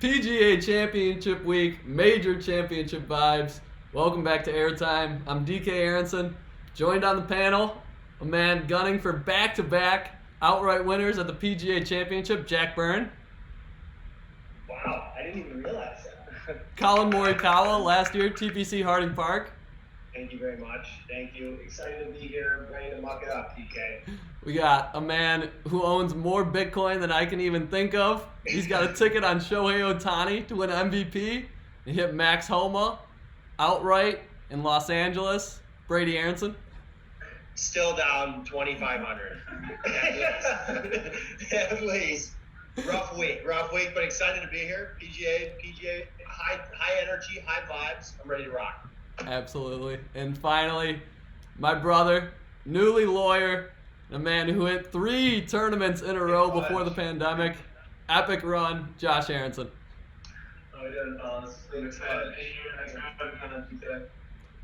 PGA Championship week, major championship vibes. Welcome back to Airtime. I'm DK Aronson, joined on the panel, a man gunning for back-to-back outright winners at the PGA Championship, Jack Byrne. Wow, I didn't even realize that. Colin Morikawa last year, TPC Harding Park. Thank you very much. Thank you. Excited to be here, ready to muck it up, DK. We got a man who owns more Bitcoin than I can even think of. He's got a ticket on Shohei Ohtani to win MVP. He hit Max Homa outright in Los Angeles. Brady Aronson. Still down 2,500. At least. Rough week, but excited to be here. PGA, high energy, high vibes. I'm ready to rock. Absolutely. And finally, my brother, newly lawyer, a man who hit 3 tournaments in a row before the pandemic. Epic run, Josh Aronson. Oh, we did. It's exciting.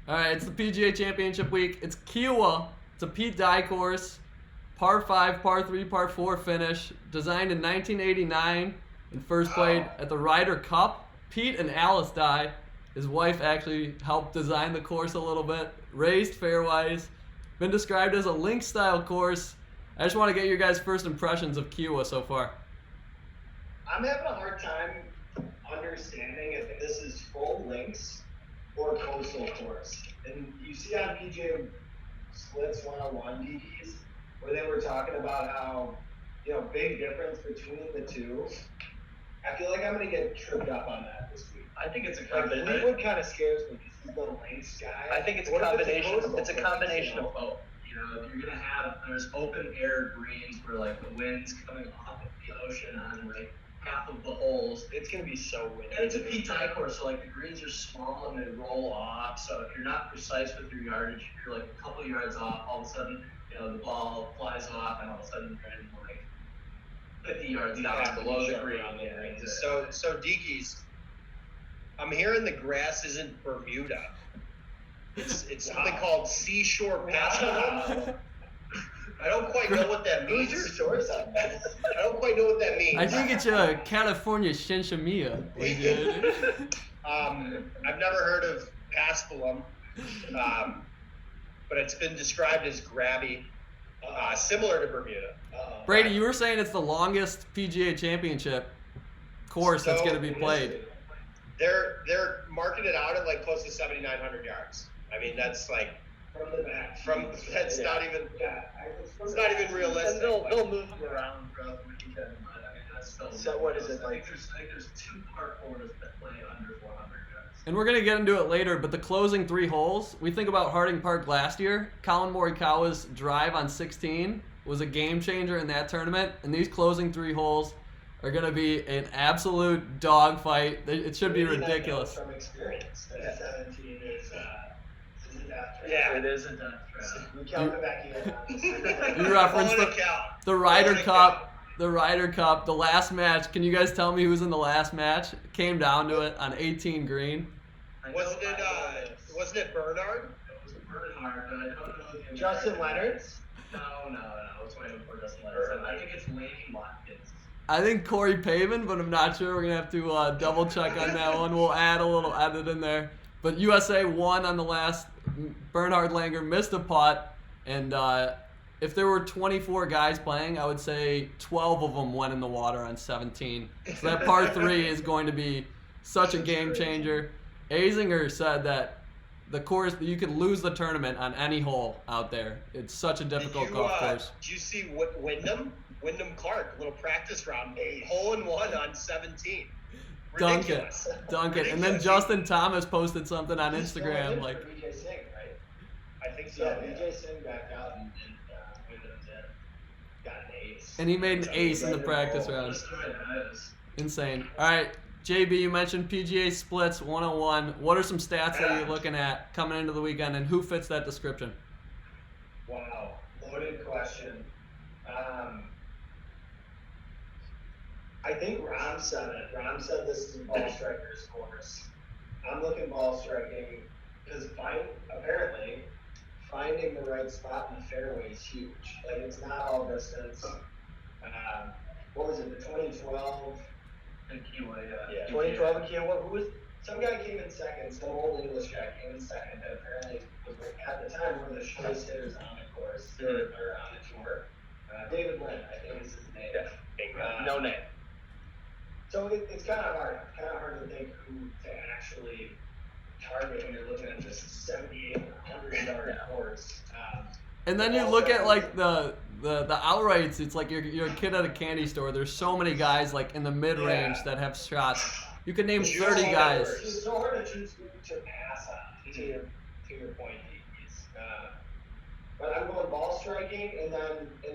All right, it's the PGA Championship week. It's Kiowa. It's a Pete Dye course. Par 5, par 3, par 4 finish. Designed in 1989 and first played at the Ryder Cup. Pete and Alice Dye, his wife, actually helped design the course a little bit. Raised fairways. Been described as a link-style course. I just want to get your guys' first impressions of Kiowa so far. I'm having a hard time understanding if this is full links or coastal course. And you see on PGA Splits 101 DDs where they were talking about how, big difference between the two. I feel like I'm going to get tripped up on that this week. I think it's a Like, combination. Fleetwood kind of scares me because he's the links guy. I think it's a What if combination. coastal? It's a combination of both. If you're gonna have there's open air greens where like the wind's coming off of the ocean on like half of the holes. It's going to be so windy. And it's a Pete Dye course, so like the greens are small and they roll off. So if you're not precise with your yardage, if you're like a couple yards off, all of a sudden the ball flies off, and all of a sudden you're like 50 yards down below the green. So Deekeys, I'm hearing the grass isn't Bermuda. It's something called seashore pasture. I don't quite know what that means. Who's your source on that? I don't quite know what that means. I think it's a California Shinshamiya. I've never heard of Paspalum, but it's been described as grabby, similar to Bermuda. Brady, you were saying it's the longest PGA Championship course that's going to be played. They're marking it out at like close to 7,900 yards. I mean, that's like From the back. That's not even. It's not even realistic. And they'll move them around throughout the weekend, but I mean that's still. So what is it like? I think there's 2 par 4s that play under 400 yards. And we're going to get into it later, but the closing 3 holes, we think about Harding Park last year. Colin Morikawa's drive on 16 was a game changer in that tournament, and these closing 3 holes are going to be an absolute dogfight. It should be ridiculous. From experience, 17 is a death trap. Yeah. It is a death trap. We count it back in. You referenced Calling it count. the Ryder Calling it Cup. The Ryder Cup, the last match. Can you guys tell me who was in the last match? It came down to it on 18 green. Wasn't it Bernard? It was Bernard, but I don't know the Justin Leonard? No. It's way before Justin Leonard. I think it's Laney Watkins. I think Corey Pavin, but I'm not sure. We're going to have to double check on that one. We'll add a little edit in there. But USA won on the last. Bernhard Langer missed a putt. And if there were 24 guys playing, I would say 12 of them went in the water on 17. So that par 3 is going to be such a game changer. Azinger said that the course, you could lose the tournament on any hole out there. It's such a difficult golf course. Did you see Wyndham Clark, a little practice round, hole in one on 17. Dunk it. Ridiculous. And then Justin Thomas posted something on Instagram like, BJ Singh, right? I think so. Yeah, BJ Singh backed out and Wyndham's in. Got an ace. and he made an ace in the practice round. Insane. All right, JB, you mentioned PGA Splits 101. What are some stats that you're looking at coming into the weekend, and who fits that description? Wow, loaded question. I think Ron said it. Ron said this is a ball striker's course. I'm looking ball striking because apparently finding the right spot in the fairway is huge. Like, it's not all distance. What was it, the 2012 And Kiwa, Yeah, 2012 and Kiwa. Who was some guy came in second? Some old English guy came in second. That apparently was at the time one of the shortest hitters on the course or on the tour. David Lynn, I think is his name. Yeah. No name. So it's kind of hard to think who to actually target when you're looking at this 7,800 course. And then you look at like the outrights. It's like you're a kid at a candy store. There's so many guys like in the mid range that have shots. You could name 30 guys. It's so hard to choose who to pass on. To your point, Deakies. But I'm going ball striking and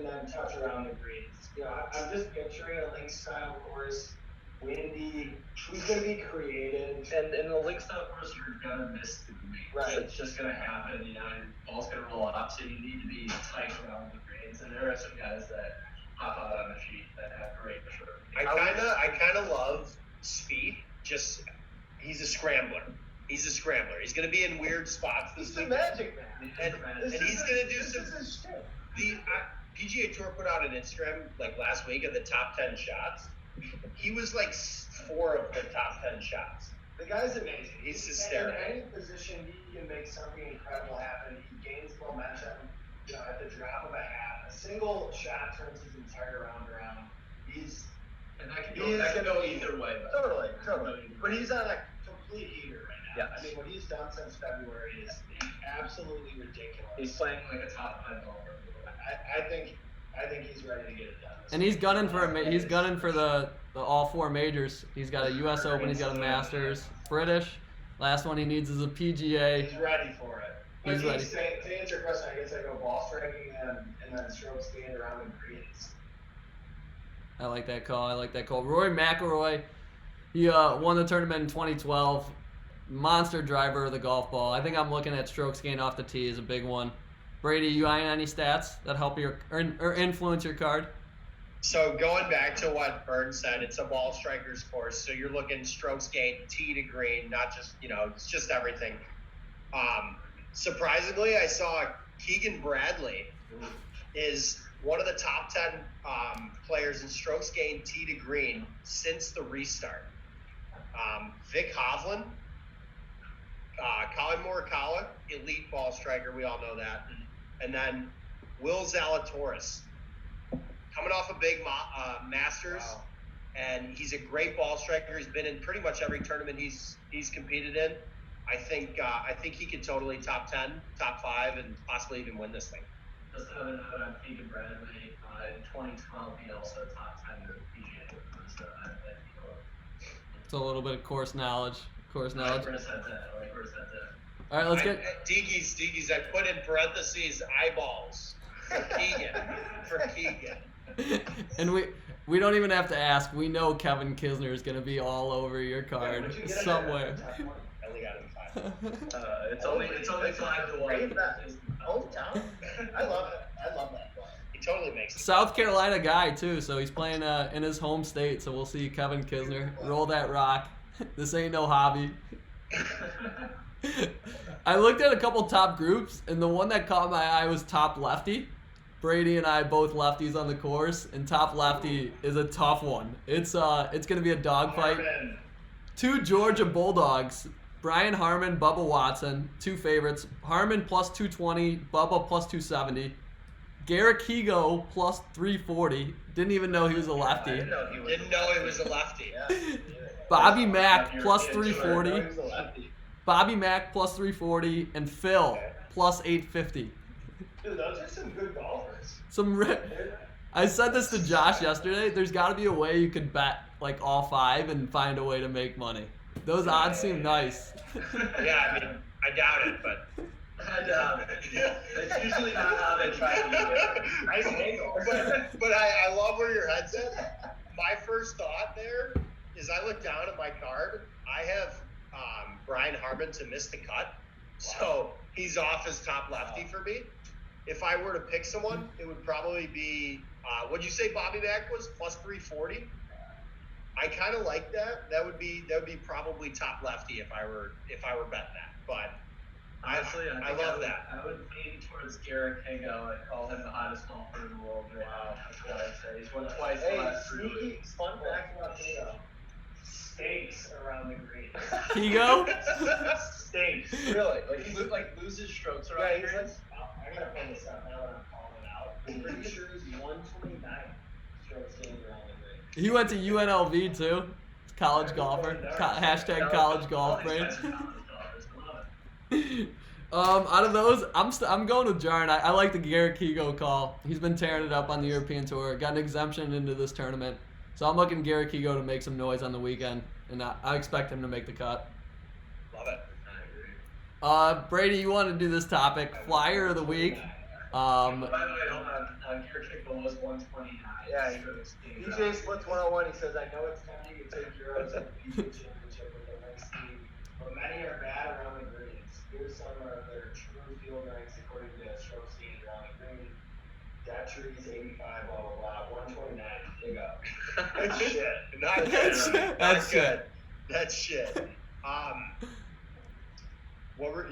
then touch around the greens. I'm just picturing a link style course, windy. Who's gonna be creative? And in the link style course, you're gonna miss the green. Right. It's just gonna happen. And ball's gonna roll up, so you need to be tight around the greens. And there are some guys that hop out on the sheet that have great short. I kind of love Speed. He's a scrambler. He's going to be in weird spots. He's the magic man. And he's going to do some. The PGA Tour put out an Instagram like last week of the top 10 shots. He was like 4 of the top 10 shots. The guy's amazing. He's hysterical. In any position, he can make something incredible happen. He gains momentum, at the drop of a hat. A single shot turns his entire round around. And that can go either way. Totally. But he's on a complete heater right now. Yeah. I mean, what he's done since February is absolutely ridiculous. He's playing like a top 5 golfer. I think he's ready to get it done. And he's gunning for the all 4 majors. He's got a U.S. Open. He's got a Masters, British. Last one he needs is a PGA. He's ready for it. He's ready. To answer your question, I guess I go ball striking and then strokes gained around the greens. I like that call. Rory McIlroy, he won the tournament in 2012. Monster driver of the golf ball. I think I'm looking at strokes gained off the tee is a big one. Brady, you eyeing any stats that help your or influence your card? So going back to what Byrne said, it's a ball striker's course. So you're looking strokes gained, tee to green, not just it's just everything. Surprisingly, I saw Keegan Bradley is one of the top 10 players in strokes gained tee to green since the restart. Vic Hovland, Colin Morikawa, elite ball striker, we all know that. And then Will Zalatoris, coming off a big Masters, and he's a great ball striker. He's been in pretty much every tournament he's competed in. I think he could totally top 10, top 5, and possibly even win this thing. Just another note on Keegan Bradley. In 2012, he also top 10 in the PGA Tour. It's a little bit of course knowledge. Where's that? All right, let's get. Deegies, I put in parentheses eyeballs for Keegan. And we don't even have to ask. We know Kevin Kisner is going to be all over your card somewhere. I only got him 5. It's only 5 to 1. Hometown. I love it. I love that play. He totally makes it. South Carolina guy too, so he's playing in his home state. So we'll see Kevin Kisner roll that rock. This ain't no hobby. I looked at a couple top groups, and the one that caught my eye was top lefty. Brady and I both lefties on the course, and top lefty is a tough one. It's gonna be a dogfight. 2 Georgia Bulldogs. Brian Harmon, Bubba Watson, 2 favorites. Harmon plus 220, Bubba plus 270. Garrick Higo plus 340. Didn't even know he was a lefty. Didn't know he was a lefty. Bobby Mack plus 340. Bobby Mack plus 340, and Phil plus 850. Dude, those are some good golfers. I said this to Josh yesterday. There's got to be a way you could bet like all 5 and find a way to make money. Those odds seem nice. Yeah, I mean, I doubt it, but. I doubt it. It's usually not how they try to do it. But I love where your head's at. My first thought there is I look down at my card. I have Brian Harmon to miss the cut. So he's off as top lefty for me. If I were to pick someone, it would probably be, what'd you say Bobby Mack was? Plus 340? I kind of like that. That would be probably top lefty if I were betting that. But honestly, I love that. I would lean towards Garrick Higo and call him the hottest golfer in the world. Wow, that's what I'd say. He's won twice the last 3 weeks. Fun fact about Higo. stakes around the green. Kigo? Stakes. Really? Like he loses strokes around Yeah, the he's greens? like, I gotta point this out now that I'm calling it out. I'm pretty sure he's 129 strokes gained around the green. He went to UNLV too. College golfer. Hashtag college golf All these brain. guys are college golfers. I love it. Out of those, I'm going with Jarn. I like the Garrett Kigo call. He's been tearing it up on the European Tour. Got an exemption into this tournament, so I'm looking Garrett Kigo to make some noise on the weekend, and I expect him to make the cut. Love it. I agree. Brady, you want to do this topic? Flyer of the week. By the way, hold on. Garrett Kickball was 129. Yeah, strokes gained PGA around Splits 101, he says, I know it's tempting to take Euros at the PGA Championship with the next team, but many are bad around the greens. Here's some of their true field ranks according to strokes gained around the green. That tree's 85, blah, blah, blah. 129, big up. That's shit. Not good. That's- Not that's good. That's shit.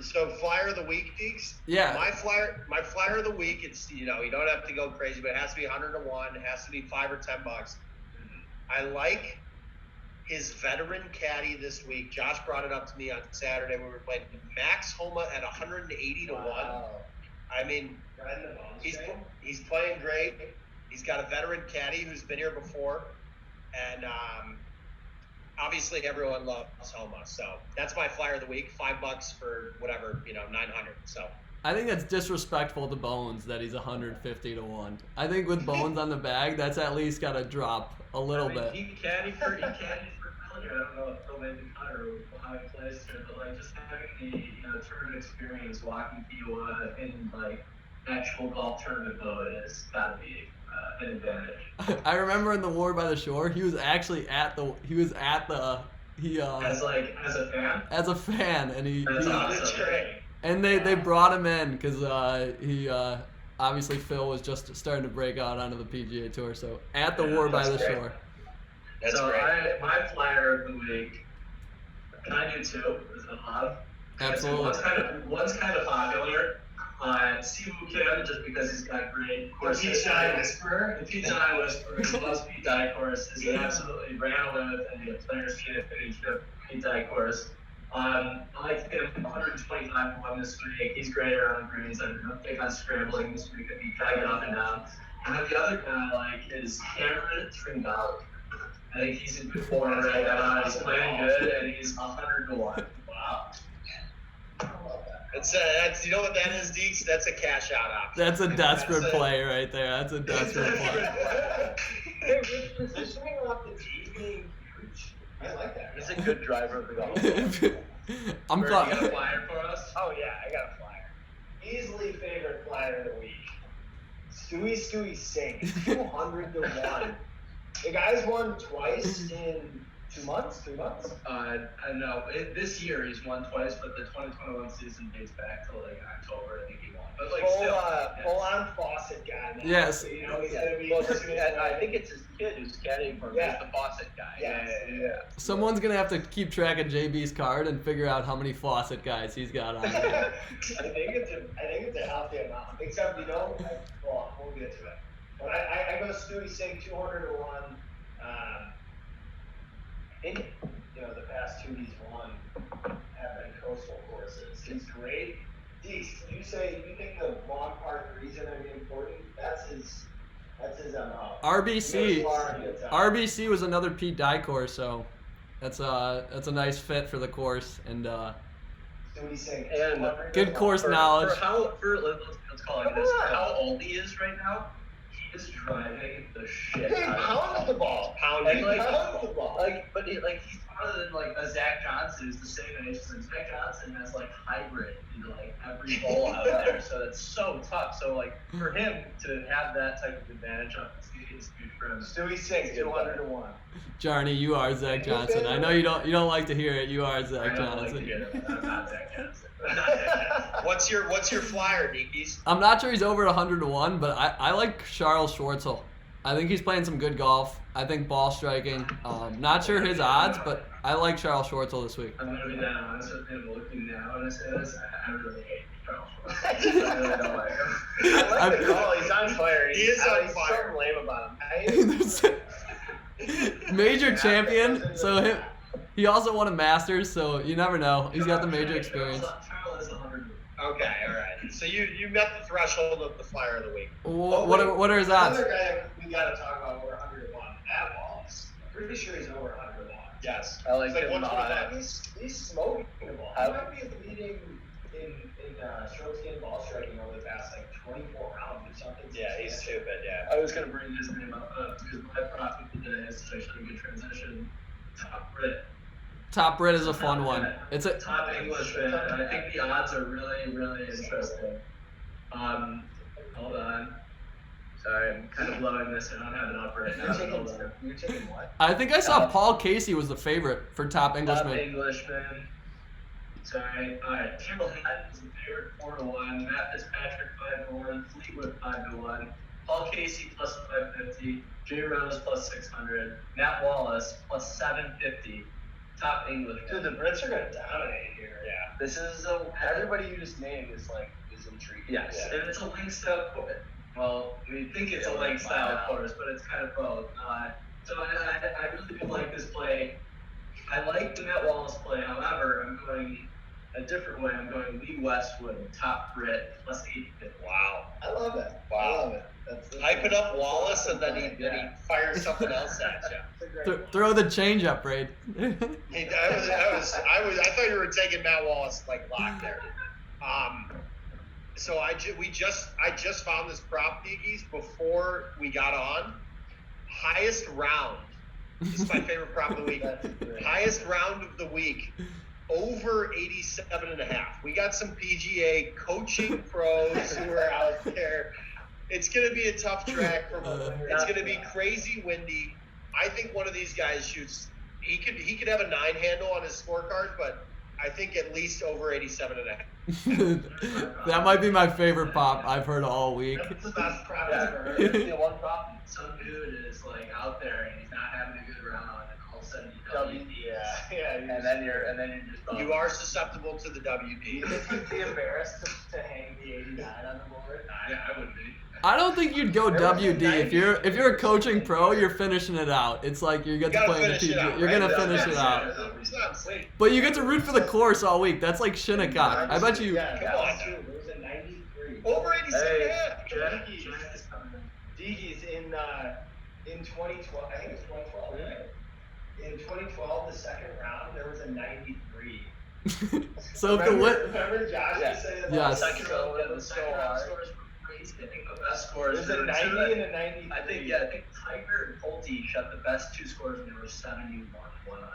So flyer of the week, Peaks? Yeah. My flyer of the week, it's, you don't have to go crazy, but it has to be 100 to 1. It has to be $5 or $10. I like his veteran caddy this week. Josh brought it up to me on Saturday when we were playing. Max Homa at 180 to 1. I mean, he's playing great. He's got a veteran caddy who's been here before, and obviously everyone loves Homa. So that's my flyer of the week. $5 for whatever, 900. So I think that's disrespectful to Bones that he's 150 to 1. I think with Bones on the bag, that's at least got to drop a little bit. He caddied for Miller. I don't know if he'll make the cut or how he plays it, but like just having the tournament experience, walking Kiowa in like actual golf tournament mode has got to be an advantage. I remember in the War by the Shore, he was actually as a fan. as a fan, and That's awesome. that's great. and they brought him in because he obviously Phil was just starting to break out onto the PGA Tour, so at the War by the that's great. Shore. That's so great. my flyer of the week, can I do two? Is it allowed? Absolutely. One's kind of popular. Siwoo Kim, just because he's got great courses. PGA Whisperer. The PGA Whisperer. He loves PGA courses. He absolutely ran away with any Players Championship PGA course. I like him 125 to 1 this week. He's great around the greens. I'm big on scrambling this week. He kind of get up and down. And then the other guy I like is Cameron Tringale. I think he's in good form right now. He's playing good, and he's 100 to 1. Wow. That's you know what that is, Deeks? That's a cash out option. That's a desperate That's it. play right there. That's a desperate play. Hey, with positioning off the tee being huge, I like that. He's a good driver of the golf. I'm Bert, you got a thought. flyer for us? Oh yeah, I got a flyer. Easily favorite flyer of the week. Stewie Singh, 200 to 1. The guy's won twice in 2 months, 3 months. I know. This year he's won twice, but the 2021 season dates back to like October. I think he won. But like Full on faucet guy. Now. Yes. You know, he's gonna be. Well, I think it's his kid who's caddying for him. Yeah. He's the faucet guy. Yeah. Someone's gonna have to keep track of JB's card and figure out how many faucet guys he's got on there. I think it's a healthy amount. Except we'll get to it. But I go Stewie Singh 200 to 1. I think the past two he's won have been coastal courses. He's great. Deeks, you think the long par threes are gonna be important? That's his MO. RBC was another Pete Dye course, so that's a nice fit for the course and Stewie Singh. And good course For knowledge. let's call it this. For how old he is right now, he is driving the shit Hey, out of pound the ball. And, Pound the ball. but he's smarter than like a Zach Johnson who's the same age as him. Zach Johnson has like hybrid into like every hole out there, so that's so tough. So like for him to have that type of advantage on his team is huge for him. Stewie Singh 200 to 1. Jarny, you are Zach Johnson. I know you don't like to hear it. You are Zach I don't like to Johnson. get it. I'm not Zach Johnson. I'm not Zach Johnson. What's your flyer, Deekies? I'm not sure he's over 100 to 1, but I like Charles Schwartzel. I think he's playing some good golf. I think ball striking. Not sure his odds, but I like Charles Schwartzel this week. I'm gonna be that honest with him. Looking now when I say this, I really hate Charles Schwartz. I really don't like him. I like the call. He's on fire. He is on He's fire. so lame about him. Major champion. So He also won a Masters, so you never know. He's got the major experience. Charles is 100. Okay, all right. So you met the threshold of the Flyer of the Week. What are his odds? Another guy we got to talk about over 100 to 1. Matt Wallace. I'm pretty sure he's over 100 to 1. Yes. I like It's like him. 125. He's smoking the ball. I- He might be leading in strokes gained ball striking over the past like 24 rounds or something. Yeah, he's stupid. Yeah. I was gonna bring his name up because my prop of the day is actually a good transition. Top Brit. Top Brit is a fun one. It's a Top Englishman. I think the odds are really, really interesting. Hold on. Sorry, I'm kind of blowing this. I don't have it up right now. You're taking what? I think I saw Paul Casey was the favorite for top Top Englishman. Englishman. Sorry. Alright. Campbell Hatton is the favorite 4-1. Matt Fitzpatrick 5-1. Fleetwood 5-1. Paul Casey plus 550. Jay Rose plus 600. Matt Wallace plus 750. Top Englishman. Dude, the Brits are going to dominate here. Yeah. This is Everybody you just named is intriguing. yes, Yeah. and it's a link style course. Well, we think it's a link style course, but it's kind of both. So I really do like this play. I like the Matt Wallace play. However, I'm going a different way. I'm going Lee Westwood, top Brit, plus 850. Wow. I love it. Wow. I love it. That's Hyping up Wallace and then he Yeah. fires something else at you. It's a great Throw the change up, Braid. I thought you were taking Matt Wallace like lock there. So I just found this prop, Diggies, before we got on. Highest round. This is my favorite prop of the week. That's great. Highest round of the week. Over 87.5. We got some PGA coaching pros who are out there. It's going to be a tough track. It's going to be crazy windy. I think one of these guys shoots. He could have a 9 handle on his scorecard, but I think at least over 87.5. That might be my favorite pop I've heard all week. That's the best prop Yeah, I've ever heard. here's the one problem. Some dude is like out there and he's not having a good round, and all of a sudden he Yeah. and then you're just You are susceptible to the WD. If you'd be embarrassed to hang the 89 on the board. Yeah, I would be. I don't think you'd go WD if you're a coaching pro. You're finishing it out. It's like you get to play in the PGA. You're gonna finish it out. It's not safe. But you get to root for the course all week. That's like Shinnecock. I bet you. Yeah, Come that on. was true. There was a 93. Over 87.5. Jack is coming in. Diggy's in 2012. I think it's 2012, right? In 2012, the second round, there was a 93. So if the win. Remember Josh Yeah. was saying about Yes. the Second round, the second round scores were crazy. I think the best scores There's a were 90 two- and a 93. I think Tiger and Pulte shot the best 2 scores, and they were 71, 1 under.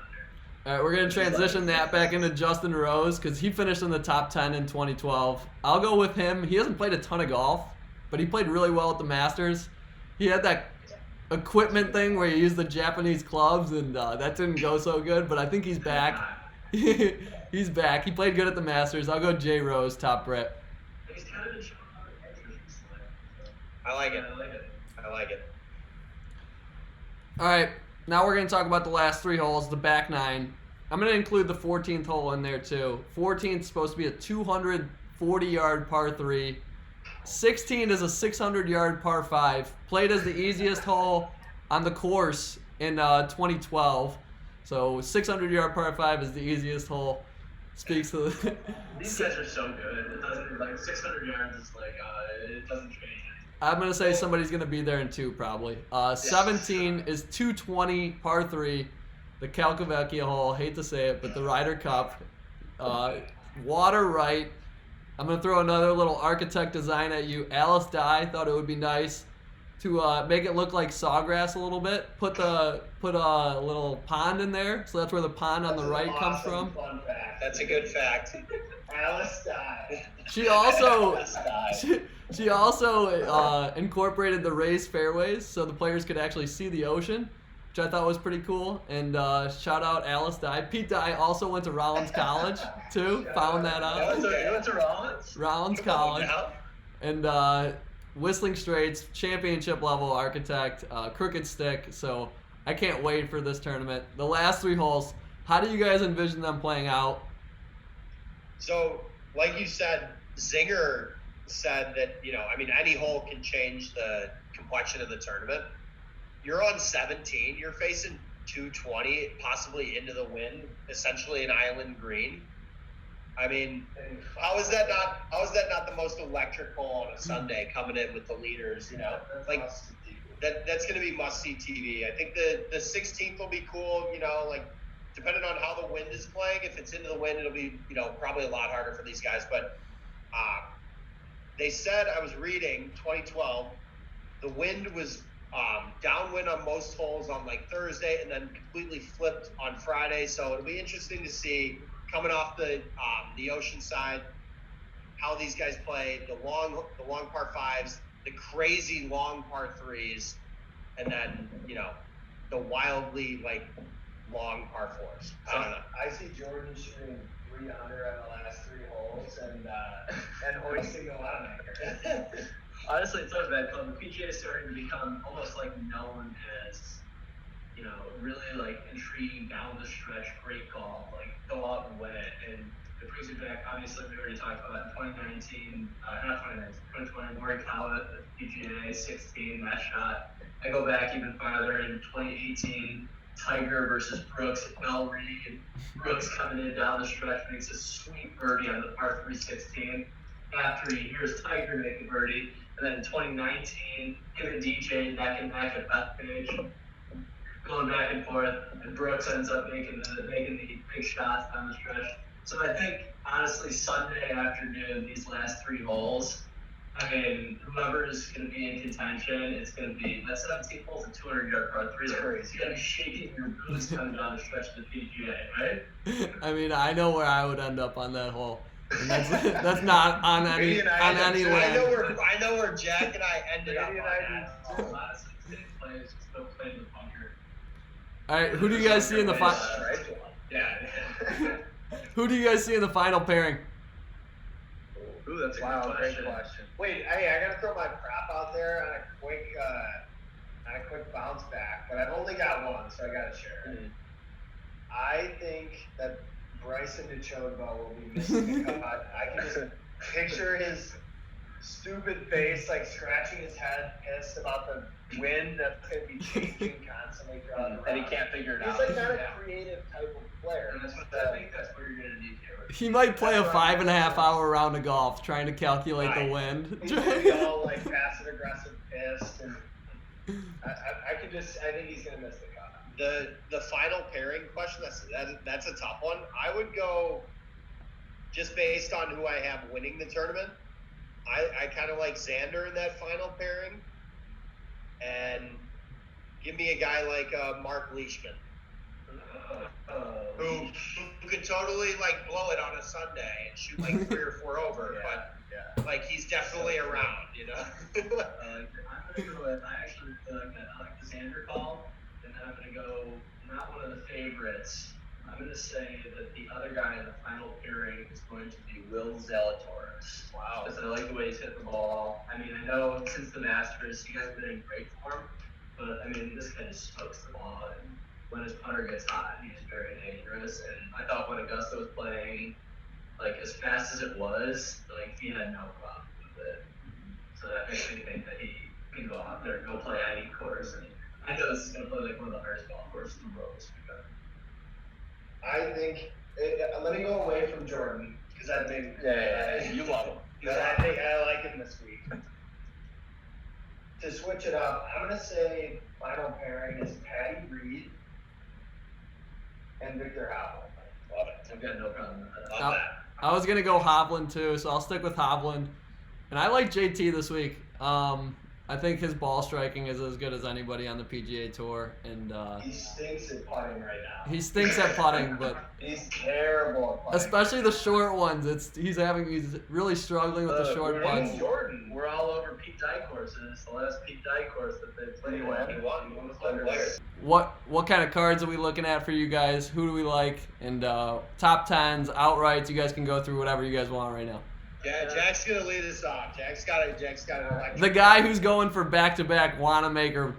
All right, we're gonna transition that back into Justin Rose because he finished in the top 10 in 2012. I'll go with him. He hasn't played a ton of golf, but he played really well at the Masters. He had that equipment thing where you use the Japanese clubs, and that didn't go so good. But I think he's back. He's back. He played good at the Masters. I'll go Jay Rose, top Brit. He's kind of been showing up at majors recently. I like it. I like it. I like it. All right, now we're gonna talk about the last 3 holes, the back 9. I'm gonna include the 14th hole in there too. 14th is supposed to be a 240-yard par 3. 16 is a 600-yard par 5. Played as the easiest hole on the course in 2012. So 600-yard par 5 is the easiest hole. Speaks to the. These guys are so good. It doesn't like 600 yards is like it doesn't change anything. I'm gonna say somebody's gonna be there in 2 probably. 17 is 220 par 3. The Calcavecchia hole. Hate to say it, but the Ryder Cup. Water right. I'm gonna throw another little architect design at you. Alice Dye thought it would be nice to make it look like Sawgrass a little bit. Put a little pond in there, so that's where the pond on the That's right an comes awesome from. Fun fact. That's a good fact. Alice Dye. She also This guy. she also incorporated the raised fairways so the players could actually see the ocean, which I thought was pretty cool. And shout out Alice Dye. Pete Dye also went to Rollins College too. Found that out. You went to Rollins? Rollins Come on College. now. And Whistling Straits championship level architect, crooked stick. So I can't wait for this tournament. The last 3 holes. How do you guys envision them playing out? So, like you said, Zinger said that, any hole can change the complexion of the tournament. You're on 17. You're facing 220, possibly into the wind, essentially an island green. I mean, how is that not the most electric hole on a Sunday coming in with the leaders? You know, like that's going to be must-see TV. I think the 16th will be cool. You know, like depending on how the wind is playing. If it's into the wind, it'll be probably a lot harder for these guys. But they said, I was reading 2012, the wind was downwind on most holes on like Thursday, and then completely flipped on Friday. So it'll be interesting to see coming off the ocean side how these guys play the long par fives, the crazy long par threes, and then the wildly like long par fours. I don't know. I see Jordan shooting 3 under on the last 3 holes and hoisting a lot of Honestly, it's not a bad call. The PGA is starting to become almost like known as, really like intriguing down the stretch, great golf, like go out and win it. And it brings you back, obviously, we already talked about in 2019, not 2019, 2020, Morikawa at the PGA 16, that shot. I go back even farther in 2018, Tiger versus Brooks at Bell Reed, and Brooks coming in down the stretch makes a sweet birdie on the par 3 16. After he hears Tiger make a birdie, and then in 2019, him and DJ neck and neck at Bethpage, going back and forth, and Brooks ends up making the big shots down the stretch. So I think, honestly, Sunday afternoon, these last 3 holes, I mean, whoever is going to be in contention, it's going to be that 17 holes and 200-yard par 3. It's going to be shaking your boots coming down the stretch of the PGA, right? I mean, I know where I would end up on that hole. And that's not on any land. I know where Jack and I ended up on that. A lot of state players still play in the bunker. All right, who do you guys see in the final? Yeah. Who do you guys see in the final pairing? Ooh, that's a Great good question. Wait, hey, I gotta throw my prop out there on a quick bounce back, but I've only got one, so I gotta share it. I think that Bryson DeChambeau will be missing the cut. I can just picture his stupid face, like scratching his head, pissed about the wind that's going to be changing constantly throughout the round. And he can't figure it out. He's like not a creative type of player. And I think that's what you're going to need here. He might play a 5.5 hour round of golf trying to calculate the wind. He's going to be all like passive aggressive pissed, and I think he's going to miss the cut. The final pairing question, that's a tough one. I would go just based on who I have winning the tournament. I kind of like Xander in that final pairing, and give me a guy like Mark Leishman, who could totally like blow it on a Sunday and shoot like 3 or 4 over, but like he's definitely around, I'm gonna go with I like the Xander call. And then I'm going to go, not one of the favorites. I'm going to say that the other guy in the final pairing is going to be Will Zalatoris. Wow. Because I like the way he's hit the ball. I mean, I know since the Masters, you guys have been in great form. But, I mean, this guy just smokes the ball. And when his putter gets hot, he's very dangerous. And I thought when Augusta was playing, like, as fast as it was, like, he had no problem with it. So that makes me think that he can go out there and go play any course. And I know this is going to play like one of the hardest golf courses in the world this weekend. I think, let me go away from Jordan, because I think, you love him. because I think I like him this week. To switch it up, I'm going to say final pairing is Patty Reed and Victor Hovland. Love it. I've got no problem with that. Love that. I was gonna go Hovland too, so I'll stick with Hovland. And I like JT this week. I think his ball striking is as good as anybody on the PGA Tour, and He stinks at putting right now. he stinks at putting, but He's terrible at putting. especially the short ones. He's really struggling with the short putts. Jordan. We're all over Pete Dye courses. The last Pete Dye course that they played. He won. He was the player. What kind of cards are we looking at for you guys? Who do we like? And top 10s, outrights. You guys can go through whatever you guys want right now. Yeah, Jack's gonna lead us off. Jack's got an electric. The guy who's going for back-to-back Wanamaker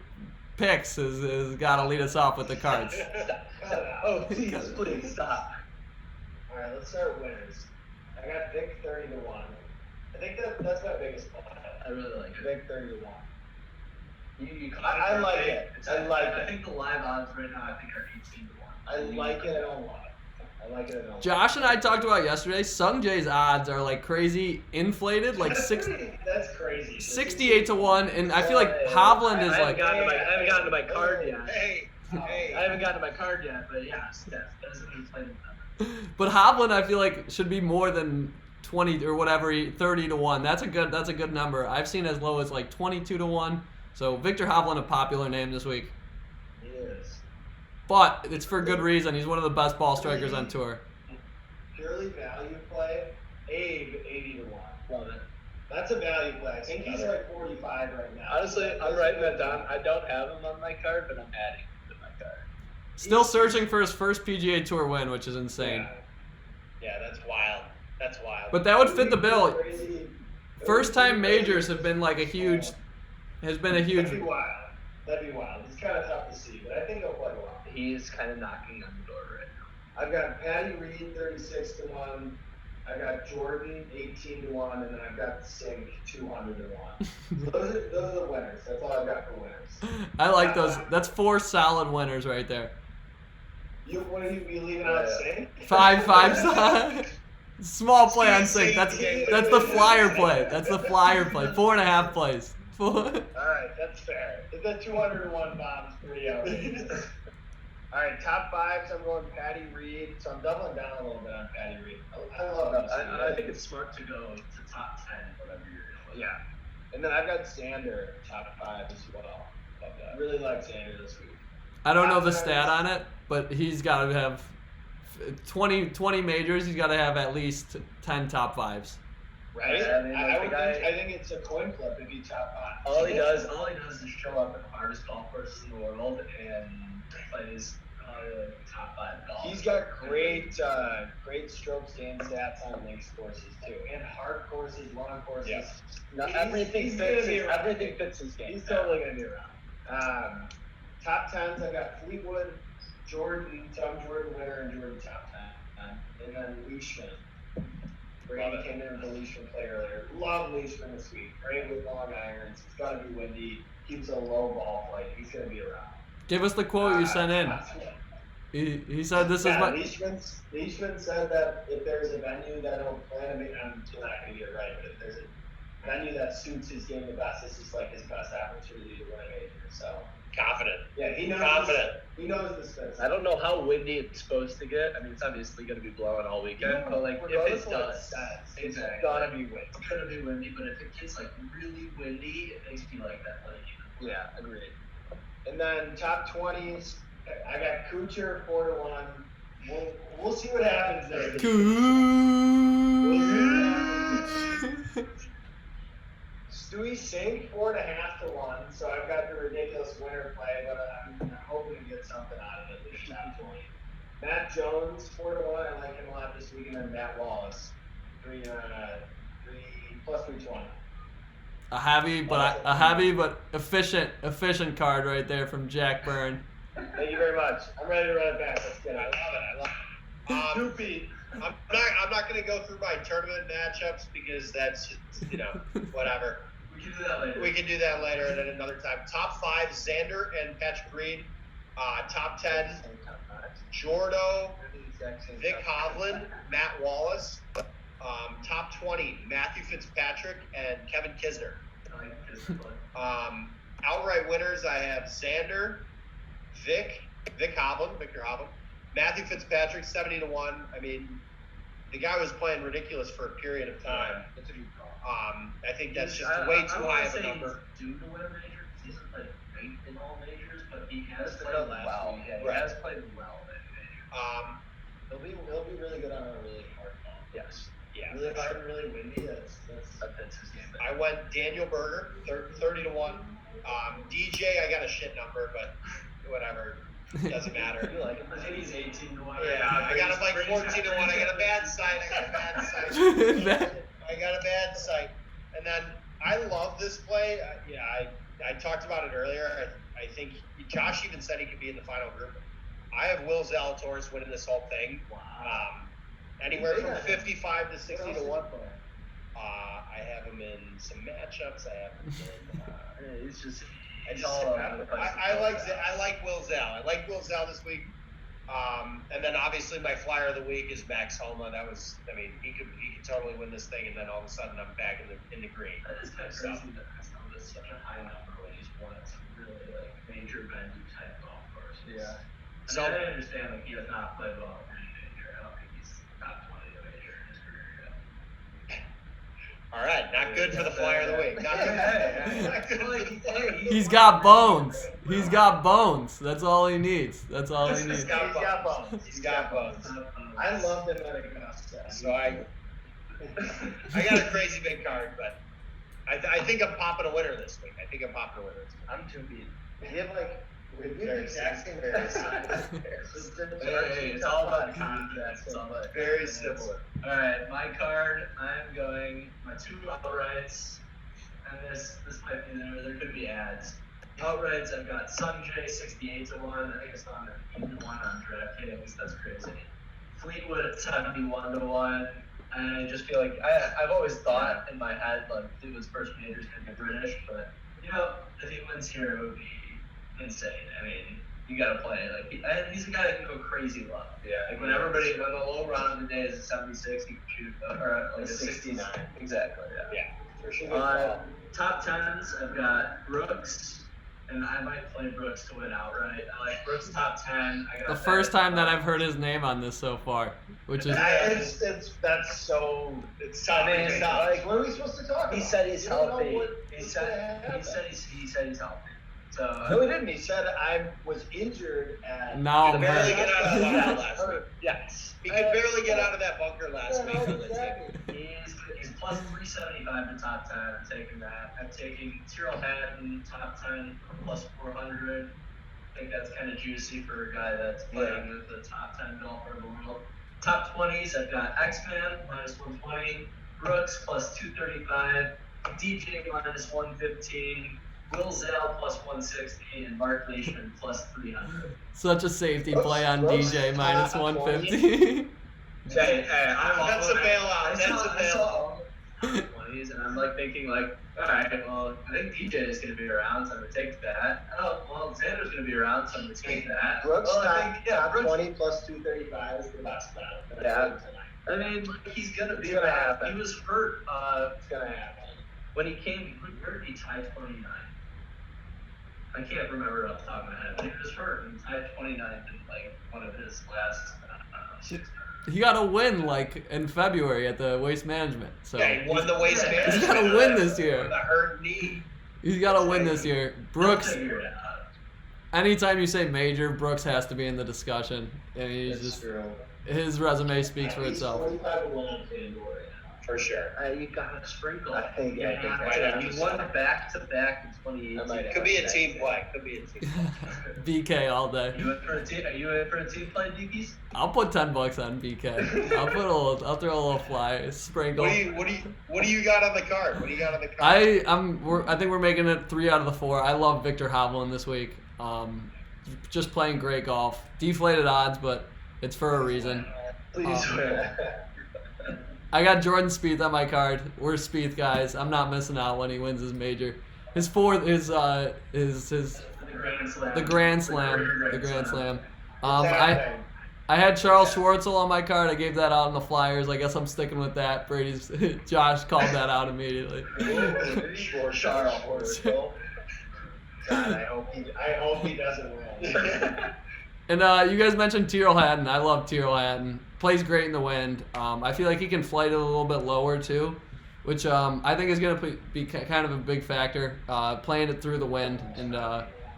picks has got to lead us off with the cards. Oh, please stop. All right, let's start winners. I got Vic 30-1. I think that's my biggest play. I really like it. Vic 30-1. You I like it. I like I it. think the live odds right now, I think are 18-1. I like it a lot. I like it a lot. Josh and I talked about yesterday. Sung Jae's odds are like crazy inflated, like That's crazy. 68 to 1, and I feel like Hovland is I haven't like. gotten to my card yet. Hey, hey. I haven't gotten to my card yet, but yeah, that's an inflated number. But Hovland, I feel like should be more than 20 or whatever, 30 to 1. That's a good number. I've seen as low as like 22 to 1. So Victor Hovland, a popular name this week. He is. But it's for good reason. He's one of the best ball strikers on tour. Purely value play, Abe 80 to 1. Love it. That's a value play. I think he's like 45 right now. Honestly, I'm writing that down. I don't have him on my card, but I'm adding him to my card. Still searching for his first PGA Tour win, which is insane. Yeah, that's wild. That's wild. But that would fit the bill. Crazy. First time majors have been like That'd be wild. That'd be wild. It's kind of tough to see, but I think he'll play well. He's kind of knocking on the door right now. I've got Patty Reed 36 to 1. I got Jordan 18 to 1, and then I've got Sink 200 to 1. Those are the winners. That's all I've got for winners. I like those. That's 4 solid winners right there. What are you leaving out Sink? 5 small play on Sink. That's the flyer play. That's the flyer play. 4.5 plays. All right, that's fair. The 200 to 1 bomb's pretty outrageous. All right, top 5s. I'm going Patty Reed, so I'm doubling down a little bit on Patty Reed. I love him. I think it's smart to go to top 10, whatever you're going with. Yeah. And then I've got Sander top 5 as well. Love that. Really like Sander this week. I don't know the stat on it, but he's got to have 20 majors. He's got to have at least 10 top 5s. Right? Yeah, I mean, like I think it's a coin flip if he top 5. All he does is show up at the hardest golf courses in the world and plays top 5 golf. He's got great strokes gain stats on links courses too, and hard courses, long courses. Yeah. He's- Everything he's fits. gonna be around. Everything fits his game. He's totally gonna be around. Top 10s, I got Fleetwood, Jordan, Tom Jordan winner, and Jordan top 10, and then Leishman. Brady came in with a Leishman play earlier. Love Leishman this week. Great with long irons. It's gotta be windy. Keeps a low ball flight. He's gonna be around. Give us the quote you sent in. He said this is my. Leishman said that if there's a venue that he'll plan to make, I'm still not going to get it right, but if there's a venue that suits his game the best, this is like his best opportunity to win a major. So Confident. yeah, he knows. Confident. He knows the space. I don't know how windy it's supposed to get. I mean, it's obviously going to be blowing all weekend, but like if Regardless it of what does, says, it's Exactly. gonna be windy. It's gonna be windy, but if it gets like really windy, it makes me like that. Like, Yeah, agreed. And then top 20s, I got Kuchar 4 to 1. We'll see what happens there. Stewie Sink 4.5 to 1. So I've got the ridiculous winner play, but I'm hoping to get something out of it this top 20. Matt Jones 4 to 1. I like him a lot this week, and then Matt Wallace 3 plus 320. A heavy but efficient card right there from Jack Byrne. Thank you very much. I'm ready to run it back. Let's get it. I love it. Doopy. I'm not going to go through my tournament matchups because that's just, whatever. we can do that later. We can do that later at another time. Top 5, Xander and Patrick Reed. Top 10, Jordo, Vic Hovland, Matt Wallace. Top 20, Matthew Fitzpatrick and Kevin Kisner. I like this one. Outright winners, I have Xander, Victor Hovland, Matthew Fitzpatrick, 70 to 1. I mean, the guy was playing ridiculous for a period of time. That's a good call. I think that's just way too high of a number. He's due to win a major. He hasn't played great in all majors, but he has That's played the well. last week, Yeah, he right. has played well in majors. He'll be really good on a really hard ball. Yes. Yeah. Really hard and really windy. That's That fits his game. I went Daniel Berger, 30 to 1. DJ, I got a shit number, but whatever. Doesn't matter. You like him? I think he's 18 to 1. Yeah, I got him like 14 to 1. I got a bad site. I got a bad site. And then I love this play. I talked about it earlier. I think Josh even said he could be in the final group. I have Will Zalatoris winning this whole thing. Wow. Anywhere from 55 to 60 to 1. I have him in some matchups. I have him in. He's just. It's all over the place. I like Will Zell. I like Will Zell this week. And then obviously my flyer of the week is Max Homa. He could totally win this thing, and then all of a sudden I'm back in the green. That is kind of crazy that Max Homa is such a high number when he's won at some really like major venue type golf courses. Yeah. So I understand like he has not played well at any major. I don't think he's top 20 of a major in his career yet. All right, not good for the flyer of the week. Not good. He's got bones. He's got bones. That's all he needs. That's all he needs. He's got bones. He's got bones. I love him at Augusta. So I got a crazy big card, but I think I'm popping a winner this week. I'm too beat. We have like the exact same Hey, it's all about the contracts. It's all about Very similar. All right, my card. I'm going my 2 outrights, and this might be there could be ads. Outrights, I've got Sunjay 68-1. I think it's on 1 on DraftKings. That's crazy. Fleetwood at 71-1. And I just feel like I've always thought in my head like Fleetwood's first major is gonna be British, but if he wins here, it would be insane. I mean, you gotta play and he's a guy that can go crazy low. Yeah. Like when everybody on the low round of the day is a 76, he can shoot or like a 69. Exactly. Yeah. For sure. Top 10s, I've got Brooks, and I might play Brooks to win outright. I like Brooks top 10. I got The first time that I've heard his name on this so far, which is That's so. It's tough. Like, what are we supposed to talk about? He said he's You don't know healthy. what- he what's said gonna happen. he said he's healthy. So No, he didn't. He said I was injured at. now Could barely man. get out of the bunker last week. yes, He could barely get out of that bunker last week. Yeah, for no, the team. exactly. he's plus 375 in top 10. I'm taking that. I'm taking Tyrrell Hatton top 10 plus 400. I think that's kind of juicy for a guy that's playing with the top 10 golfer in the world. Top 20s, I've got X-Man minus 120, Brooks plus 235, DJ minus 115, Will Zell plus 160, and Mark Leishman plus 300. Such a safety play on Brooks DJ minus top 150. Hey, That's a bailout. That's a bailout. 20s, and I'm like thinking like, all right, well, I think DJ is going to be around, so I'm going to take that. Oh, well, Xander's going to be around, so I'm going to take that. Brooks well, I top, think, top Brooks, 20 plus 235 is the best bet. Yeah. I mean, like, he's going to be It's gonna around. happen. He was hurt It's gonna happen. when he came. Where did he tie 29? I can't remember off the top of my head, but he was hurt and tied 29 in like one of his last, I don't know, 6 He got a win like in February at the Waste Management. So Yeah, he won the waste He's management. he's got to win this year. The hurt knee. He's got to win this year. Brooks. Figure it out. Anytime you say major, Brooks has to be in the discussion. I mean, he's That's just true. his resume speaks for He's itself. 45 to 1 on FanDuel right now. For sure. You gotta sprinkle. I think You that's have right. to. He won back to back in 2018. I might have. Could be a team play. Could be a team play. BK all day. You in for a team? Are you in for a team play, Dookies? I'll put $10 on BK. I'll throw a little fly sprinkle. What do you got on the card? What do you got on the card? I think we're making it 3 out of the 4. I love Victor Hovland this week. Just playing great golf. Deflated odds, but it's for a reason. Please win. I got Jordan Spieth on my card. We're Spieth guys. I'm not missing out when he wins his major. His fourth is The Grand Slam. the Grand Slam. The Grand Slam. Saturday. I had Charles Schwartzel on my card. I gave that out in the Flyers. I guess I'm sticking with that. Josh called that out immediately. Charles. God, I hope he doesn't win. And you guys mentioned Tyrrell Hatton. I love Tyrrell Hatton. Plays great in the wind. I feel like he can flight it a little bit lower too, which I think is going to be kind of a big factor. Playing it through the wind, and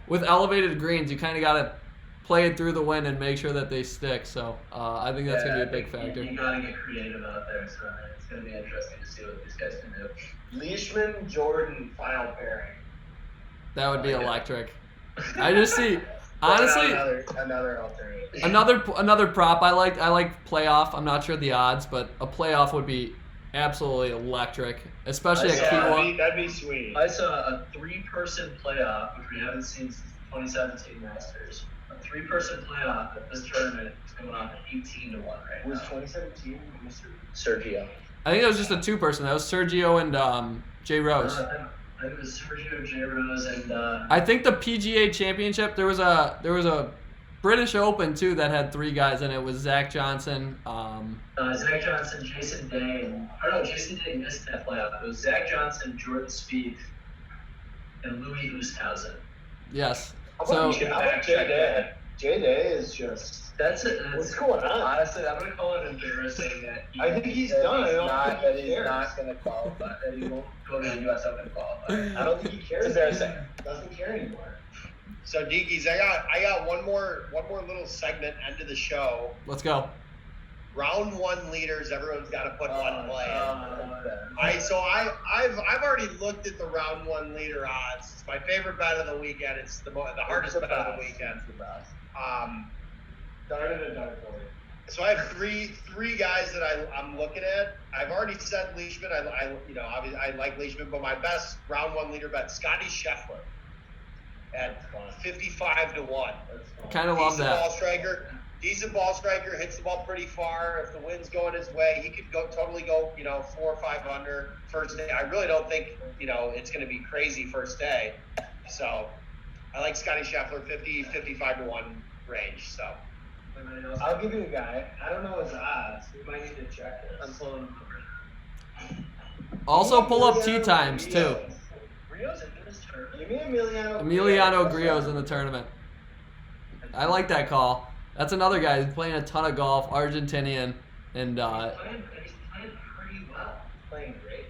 with elevated greens, you kind of got to play it through the wind and make sure that they stick. So I think that's going to be a big factor. You gotta get creative out there, so it's gonna be interesting to see what these guys can do. Leishman, Jordan, final pairing. That would be electric. I just see. Honestly, another alternative. another prop I like playoff. I'm not sure the odds, but a playoff would be absolutely electric, especially at Kiawah. That'd be sweet. I saw a 3-person playoff, which we haven't seen since the 2017 Masters. A 3-person playoff at this tournament is going on at 18 to 1 right Was now. 2017 Mr. Sergio. I think it was just a 2-person. That was Sergio and Jay Rose. I I think it was Sergio J. Rose and I think the PGA Championship, there was a British Open too that had 3 guys in it. It was Zach Johnson. Zach Johnson, Jason Day, Jason Day missed that playoff. It was Zach Johnson, Jordan Spieth, and Louis Oosthuizen. Yes. How So about Jay Day? Jay Day is just. That's it. What's going on? Honestly, I'm gonna call it embarrassing that I think he's done. I don't think That he he's cares. not going to qualify. That he won't go to the U.S. Open qualify. I don't think he cares. It's embarrassing. Doesn't care anymore. So Deekies, I got one more little segment end of the show. let's go. Round 1 leaders, everyone's got to put one play in. Oh, I've already looked at the round 1 leader odds. It's my favorite bet of the weekend. It's the hardest bet of the weekend. Darn it and darn it. So I have three guys that I'm looking at. I've already said Leishman. Obviously I like Leishman, but my best round 1 leader bet, Scotty Scheffler at 55 to 1. Kind of love that. Decent ball striker, hits the ball pretty far. If the wind's going his way, he could totally go 4 or 5 under first day. I really don't think it's going to be crazy first day. So I like Scotty Scheffler 55 to 1 range. So I'll give you a guy. I don't know his odds. We might need to check this. I'm pulling them over. Also pull up tee times too. Rio's in this tournament. Give me Emiliano Grillo's in the tournament. I like that call. That's another guy who's playing a ton of golf, Argentinian, and He's playing pretty well. Playing great.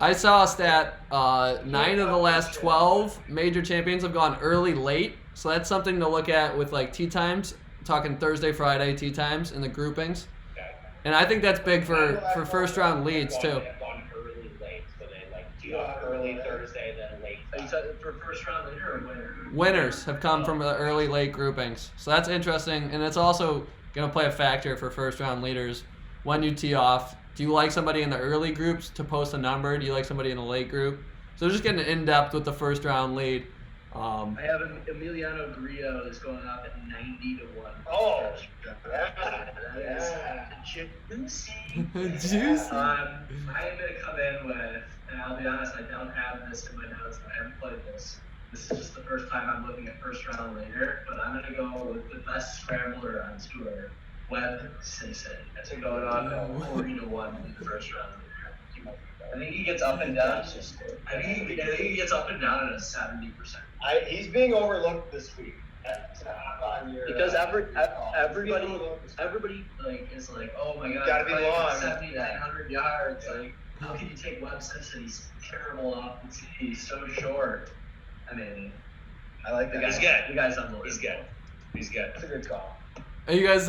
I saw a stat, 9 of the last 12 major champions have gone early late, so that's something to look at with like tee times, talking Thursday, Friday tee times in the groupings. And I think that's big for first round leads too. Gone early late, so they tee off early Thursday, then late. Are you talking for first round leader or winner? Winners have come from the early late groupings, so that's interesting, and it's also going to play a factor for first round leaders when you tee off. Do you like somebody in the early groups to post a number? Do you like somebody in the late group? So just getting in depth with the first round lead. I have Emiliano Grillo is going up at 90 to 1. Oh, That is juicy. Juicy. I am going to come in with, and I'll be honest, I don't have this in my notes. I haven't played this. This is just the first time I'm looking at first round later, but I'm going to go with the best scrambler on tour, Webb Simpson. That's going on at 40 to 1 in the first round leader. I think he gets up and down. I think he gets up and down at a 70%. He's being overlooked this week. Because everybody like is like, oh my god, Gotta be long. 7,900 yards. Like, how can you take Webb Simpson? He's terrible off the tee. He's so short. I mean, I like the guy. He's good. The guy's unbelievable. He's good. That's a good call. And you guys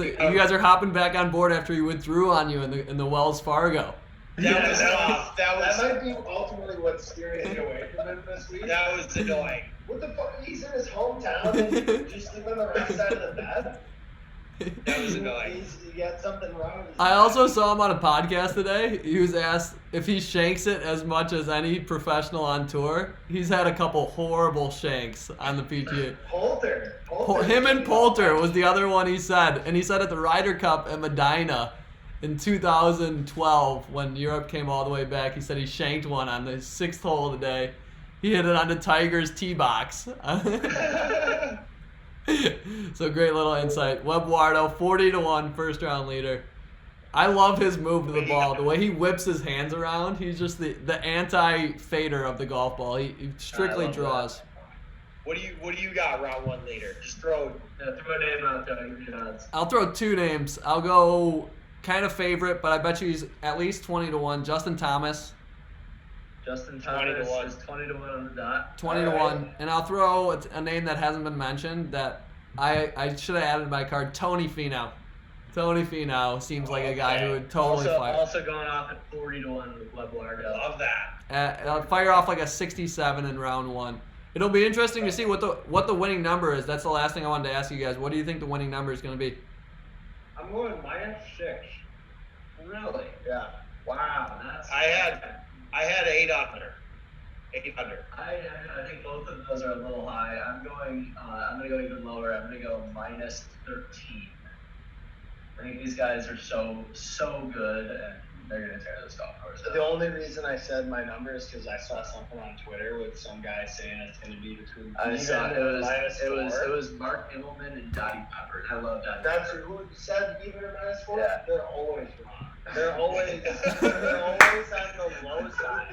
are hopping back on board after he withdrew on you in the Wells Fargo. That was tough. That might be ultimately what's steering me away from him this week. That was annoying. What the fuck? He's in his hometown and just sleep on the right side of the bed. That was annoying. He got something wrong with his I also saw him on a podcast today. He was asked if he shanks it as much as any professional on tour. He's had a couple horrible shanks on the PGA. Poulter. Him and Poulter was the other one he said. And he said at the Ryder Cup at Medina in 2012 when Europe came all the way back, he said he shanked one on the 6th hole of the day. He hit it onto Tiger's tee box. So great little insight. Webb Wardo, 40 to 1 first round leader. I love his move to the ball. The way he whips his hands around, he's just the anti-fader of the golf ball. He strictly draws. What do you got, round 1 leader? Just throw. Throw a name out there. Give me your odds. I'll throw 2 names. I'll go kind of favorite, but I bet you he's at least 20 to 1. Justin Thomas. Justin 20 to Thomas 1. is 20 to 1 on the dot. 20 to 1. And I'll throw a name that hasn't been mentioned that I should have added to my card. Tony Finau. Tony Finau seems like a guy who would totally fire. Also going off at 40 to 1 with Webb Wardo. Love that. I'll fire off like a 67 in round 1. It'll be interesting to see what the winning number is. That's the last thing I wanted to ask you guys. What do you think the winning number is going to be? I'm going -6. Really? Yeah. Wow. That's. I had 8 under. 8 under. I think both of those are a little high. I'm gonna go even lower. I'm gonna go -13. I think these guys are so good, and they're gonna tear this golf course up. The only reason I said my number is because I saw something on Twitter with some guy saying it's going to be between I saw even and -4. it was Mark Immelman and Dottie Pepper. I love Dottie. That's Pepper. who said even or -4. Yeah. They're always wrong. They're always on the low side.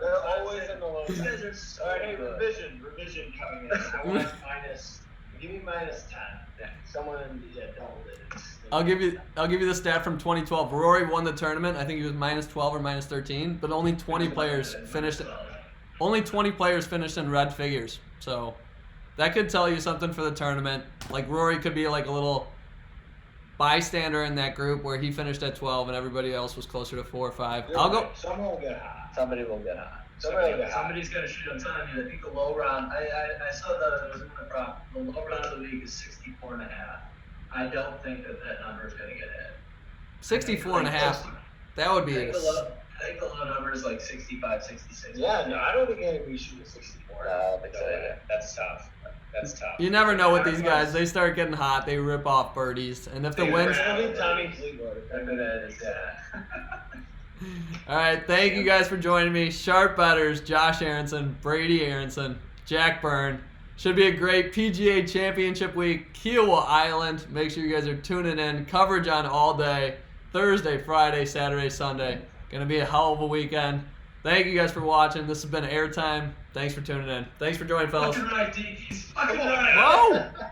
They're always on the low These side. guys are so All right, hey, good. revision coming in. I want minus. Give me -10. Yeah. Someone double digits. I'll give you the stat from 2012. Rory won the tournament. I think he was -12 or -13, but only 20 players finished. Only 20 players finished in red figures. So that could tell you something for the tournament. Like Rory could be like a little bystander in that group where he finished at 12 and everybody else was closer to 4 or 5. I'll go. Someone will get hot. Somebody will get hot. Somebody's gonna shoot. I'm telling you. I think the low round. I saw that it was in the prop. The low round of the week is 64.5. I don't think that number is gonna get hit. 64.5. That would be I it. think the low number is like 65, 66. Yeah, no, I don't think anybody shooting 64. No, I don't think so either. That's tough. That's tough. You never know with these guys. They start getting hot. They rip off birdies, and if the wind's It's gonna be Tommy Fleetwood. If it is, yeah. all right. Thank you guys for joining me. Sharp betters: Josh Aronson, Brady Aronson, Jack Byrne. Should be a great PGA Championship week. Kiowa Island. Make sure you guys are tuning in. Coverage on all day. Thursday, Friday, Saturday, Sunday. Gonna be a hell of a weekend. Thank you guys for watching. This has been Airtime. Thanks for tuning in. Thanks for joining, fellas. Fucking right, D. He's fucking right. Whoa!